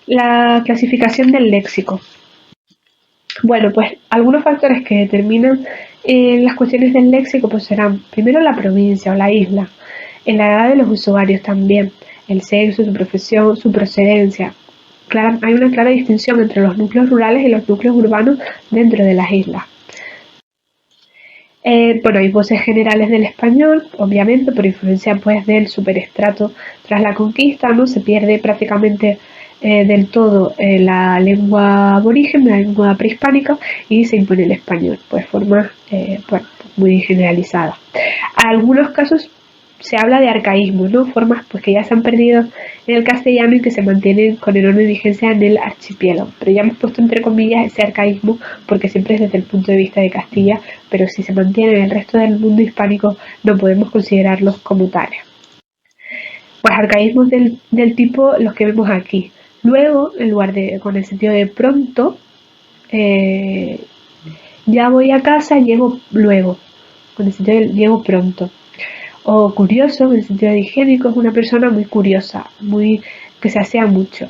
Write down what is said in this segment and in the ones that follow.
La clasificación del léxico. Bueno, pues algunos factores que determinan las cuestiones del léxico pues serán primero la provincia o la isla, en la edad de los usuarios también, el sexo, su profesión, su procedencia. Hay una clara distinción entre los núcleos rurales y los núcleos urbanos dentro de las islas. Bueno, hay voces generales del español, obviamente, por influencia pues del superestrato tras la conquista, ¿no? Se pierde prácticamente del todo la lengua aborigen, la lengua prehispánica, y se impone el español, pues forma bueno, muy generalizada. En algunos casos se habla de arcaísmo, ¿no? Formas pues que ya se han perdido en el castellano y que se mantienen con enorme vigencia en el archipiélago. Pero ya hemos puesto entre comillas ese arcaísmo porque siempre es desde el punto de vista de Castilla, pero si se mantiene en el resto del mundo hispánico no podemos considerarlos como tales. Pues arcaísmos del tipo los que vemos aquí. Luego, en lugar de con el sentido de pronto, eh, ya voy a casa, llego luego, con el sentido de llego pronto. O curioso, en el sentido de higiénico, es una persona muy curiosa, muy que se asea mucho.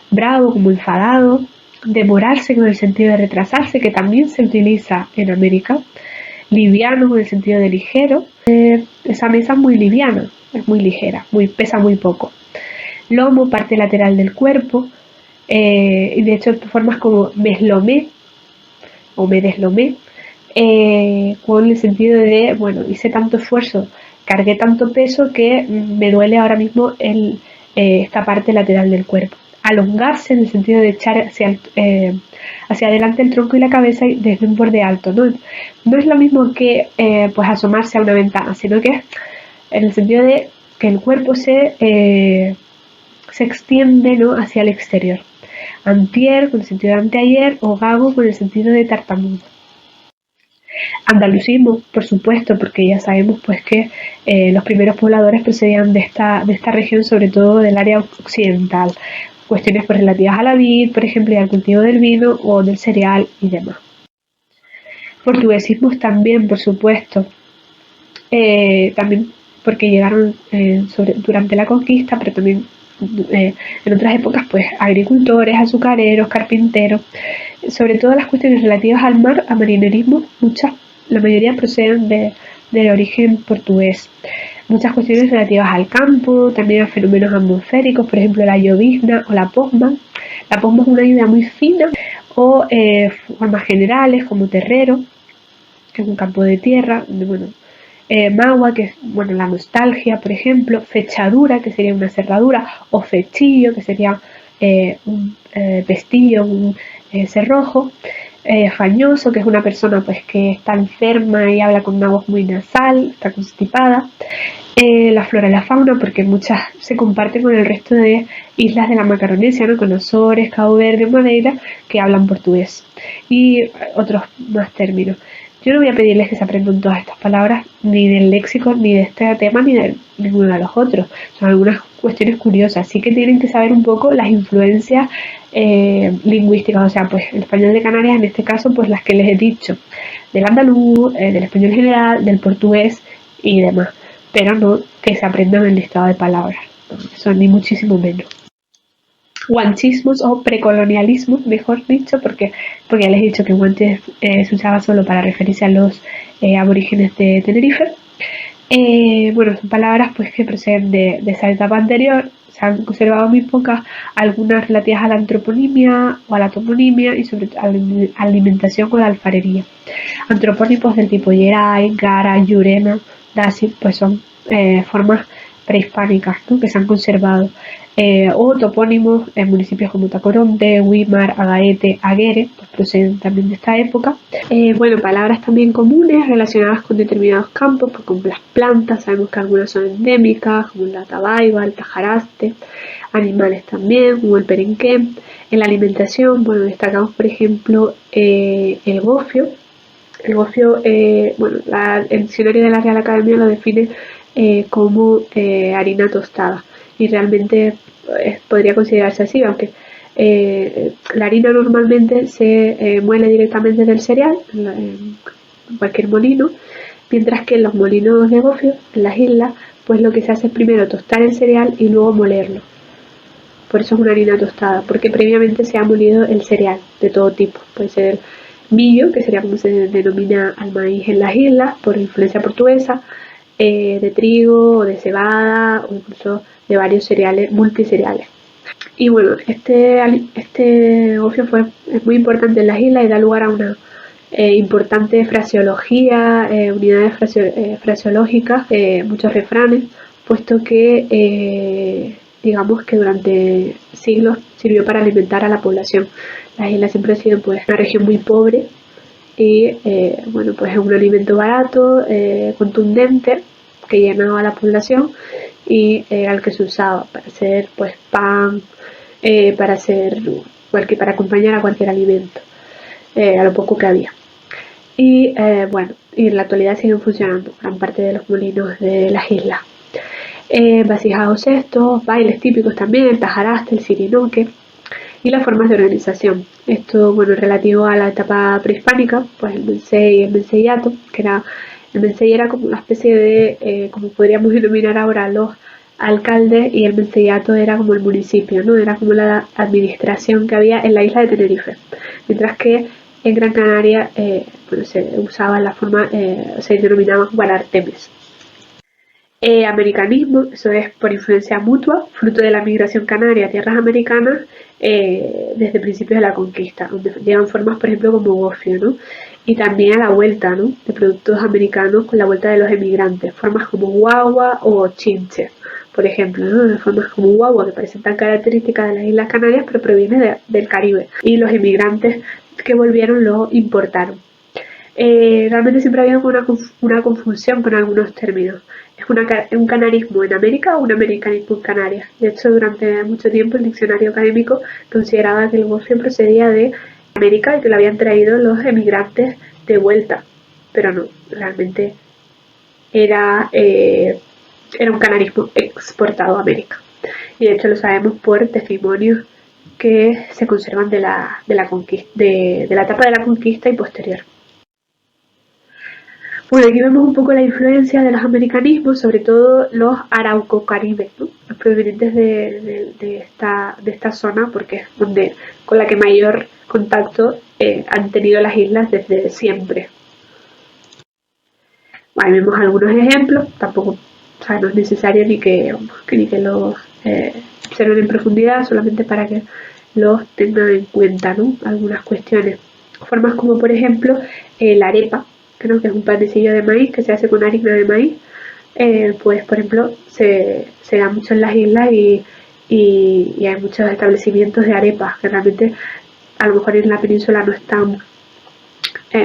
Bravo, como enfadado. Demorarse, con el sentido de retrasarse, que también se utiliza en América. Liviano, con el sentido de ligero. Esa mesa es muy liviana, es muy ligera, pesa muy poco. Lomo, parte lateral del cuerpo. Y de hecho, formas como me eslomé o me deslomé, con el sentido de, bueno, hice tanto esfuerzo, cargué tanto peso que me duele ahora mismo esta parte lateral del cuerpo. Alongarse, en el sentido de echar hacia adelante el tronco y la cabeza desde un borde alto, ¿no? No es lo mismo que pues asomarse a una ventana, sino que en el sentido de que el cuerpo se extiende, ¿no?, hacia el exterior. Antier, con el sentido de anteayer, o gago, con el sentido de tartamudo. Andalucismo, por supuesto, porque ya sabemos pues que los primeros pobladores procedían de esta región, sobre todo del área occidental. Cuestiones pues relativas a la vid, por ejemplo, y al cultivo del vino o del cereal y demás. Portuguesismos también, por supuesto, también porque llegaron durante la conquista, pero también en otras épocas, pues agricultores, azucareros, carpinteros, sobre todo las cuestiones relativas al mar, a marinerismo, la mayoría proceden de origen portugués. Muchas cuestiones relativas al campo, también a fenómenos atmosféricos, por ejemplo la llovizna o la posma. La posma es una lluvia muy fina, o formas generales como terrero, que es un campo de tierra, bueno, magua, que es bueno, la nostalgia, por ejemplo, fechadura, que sería una cerradura, o fechillo, que sería un pestillo, un cerrojo, fañoso, que es una persona pues que está enferma y habla con una voz muy nasal, está constipada. La flora y la fauna, porque muchas se comparten con el resto de islas de la Macaronesia, ¿no?, con Azores, Cabo Verde, Madeira, que hablan portugués, y otros más términos. Yo no voy a pedirles que se aprendan todas estas palabras, ni del léxico, ni de este tema, ni de ninguno de los otros. Son algunas cuestiones curiosas. Sí que tienen que saber un poco las influencias lingüísticas, o sea, pues el español de Canarias, en este caso, pues las que les he dicho, del andaluz, del español general, del portugués y demás, pero no que se aprendan el listado de palabras, no, eso ni muchísimo menos. Guanchismos o precolonialismos, mejor dicho, porque ya les he dicho que guanches se usaba solo para referirse a los aborígenes de Tenerife. Bueno, son palabras pues que proceden de esa etapa anterior. Se han conservado muy pocas, algunas relativas a la antroponimia o a la toponimia, y sobre todo a la alimentación o la alfarería. Antropónimos del tipo Yeray, Gara, Yurena, Dasi, pues son formas prehispánicas, ¿no?, que se han conservado. O topónimos en municipios como Tacoronte, Huimar, Agaete, Aguere, pues proceden también de esta época. Bueno, palabras también comunes relacionadas con determinados campos, pues como las plantas, sabemos que algunas son endémicas, como la tabaiba, el tajaraste. Animales también, como el perenqué. En la alimentación, bueno, destacamos por ejemplo el gofio. El gofio, bueno, el diccionario de la Real Academia lo define como harina tostada, y realmente podría considerarse así, aunque la harina normalmente se muele directamente del cereal en cualquier molino, mientras que en los molinos de gofio, en las islas, pues lo que se hace es primero tostar el cereal y luego molerlo. por eso es una harina tostada, porque previamente se ha molido el cereal de todo tipo. Puede ser millo, que sería como se denomina al maíz en las islas, por influencia portuguesa, de trigo o de cebada o incluso de varios cereales, multicereales. Y bueno, este gofio es muy importante en las islas y da lugar a una importante fraseología, unidades fraseológicas, muchos refranes, puesto que digamos que durante siglos sirvió para alimentar a la población. Las islas siempre han sido pues una región muy pobre y bueno, pues es un alimento barato, contundente, que llenaba a la población y era el que se usaba para hacer pues pan, para acompañar a cualquier alimento, a lo poco que había. Y bueno, y en la actualidad siguen funcionando gran parte de los molinos de las islas. Vasijas cestos, bailes típicos también, el tajaraste, el sirinoque y las formas de organización. Esto, bueno, relativo a la etapa prehispánica, pues el mensei y el menseyato, el mensei era como una especie de, como podríamos denominar ahora los alcaldes, y el menseyato era como el municipio, ¿no? Era como la administración que había en la isla de Tenerife. Mientras que en Gran Canaria, bueno, se usaba la forma, se denominaba guarartemes. Americanismo, eso es por influencia mutua, fruto de la migración canaria a tierras americanas desde principios de la conquista, donde llevan formas, por ejemplo, como gofio, ¿no? Y también a la vuelta, ¿no?, de productos americanos con la vuelta de los emigrantes, formas como guagua o chinche, por ejemplo, ¿no? Formas como guagua, que parecen tan características de las Islas Canarias, pero provienen del Caribe, y los emigrantes que volvieron lo importaron. Realmente siempre había una confusión con algunos términos. ¿Es un canarismo en América o un americanismo en Canarias? De hecho, durante mucho tiempo el diccionario académico consideraba que el gofio procedía de América y que lo habían traído los emigrantes de vuelta. Pero no, realmente era un canarismo exportado a América. Y de hecho lo sabemos por testimonios que se conservan de la etapa de la conquista y posterior. Bueno, aquí vemos un poco la influencia de los americanismos, sobre todo los arauco-caribes, ¿no?, los provenientes de esta zona, porque es con la que mayor contacto han tenido las islas desde siempre. Bueno, vemos algunos ejemplos, tampoco, o sea, no es necesario ni que los observen en profundidad, solamente para que los tengan en cuenta, ¿no?, algunas cuestiones. Formas como, por ejemplo, la arepa, creo que es un panecillo de maíz que se hace con harina de maíz, pues por ejemplo se da mucho en las islas y hay muchos establecimientos de arepas que realmente a lo mejor en la península no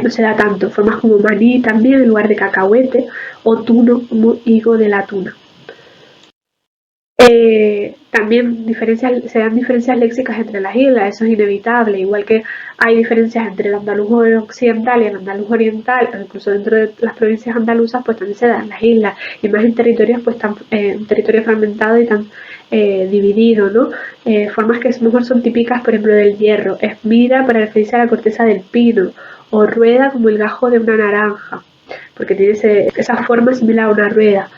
se da tanto. Formas como maní también en lugar de cacahuete, o tuno como higo de la tuna. También se dan diferencias léxicas entre las islas, eso es inevitable, igual que hay diferencias entre el andaluz occidental y el andaluz oriental, o incluso dentro de las provincias andaluzas, pues también se dan las islas, y más en territorios pues un territorio fragmentado y tan dividido, ¿no? Formas que a lo mejor son típicas, por ejemplo, del hierro, es mira para referirse a la corteza del pino, o rueda como el gajo de una naranja, porque tiene esa forma similar a una rueda.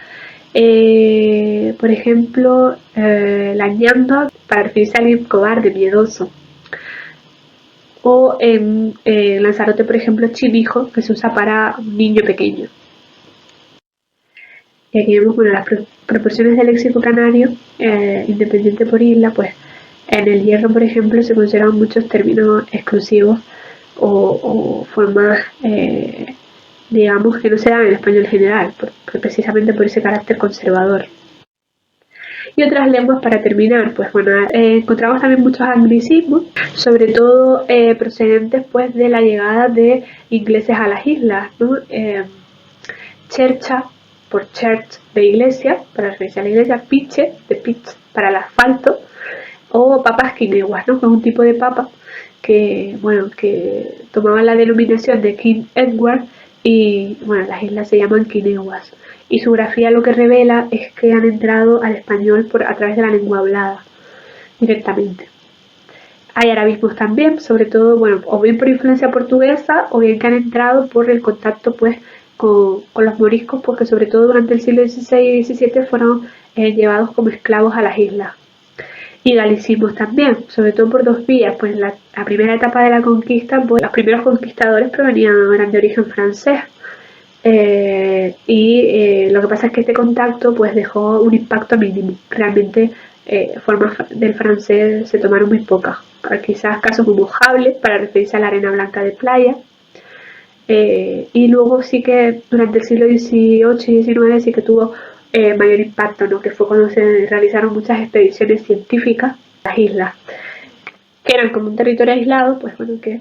Por ejemplo, la ñamba para referirse a alguien cobarde, miedoso. O en Lanzarote, por ejemplo, chimijo, que se usa para un niño pequeño. Y aquí vemos, bueno, las proporciones del léxico canario, independiente por isla, pues en el hierro, por ejemplo, se consideran muchos términos exclusivos o formas digamos que no se dan en el español general, precisamente por ese carácter conservador. Y otras lenguas para terminar, pues bueno, encontramos también muchos anglicismos, sobre todo procedentes pues de la llegada de ingleses a las islas, ¿no? Chercha, por church, de iglesia, para referirse a la iglesia, piche, de pitch, para el asfalto, o papas quineguas, ¿no?, que es un tipo de papa que, bueno, que tomaban la denominación de King Edward. Y bueno, las islas se llaman quineguas, y su grafía lo que revela es que han entrado al español a través de la lengua hablada directamente. Hay arabismos también, sobre todo, bueno, o bien por influencia portuguesa, o bien que han entrado por el contacto pues con los moriscos, porque sobre todo durante el siglo XVI y XVII fueron llevados como esclavos a las islas. y galicismos también, sobre todo por dos vías. Pues la primera etapa de la conquista, pues los primeros conquistadores eran de origen francés. Lo que pasa es que este contacto pues dejó un impacto mínimo. Realmente formas del francés se tomaron muy pocas. Quizás casos como Hable, para referirse a la arena blanca de playa. Y luego sí que durante el siglo XVIII y XIX sí que tuvo mayor impacto, ¿no? Que fue cuando se realizaron muchas expediciones científicas a las islas, que eran como un territorio aislado, pues bueno, que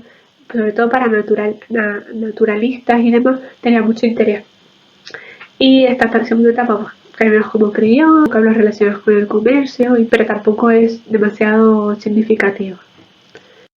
sobre todo para naturalistas y demás tenía mucho interés. Y esta segunda etapa, pues, términos como creyó, que habla relacionados con el comercio, pero tampoco es demasiado significativo.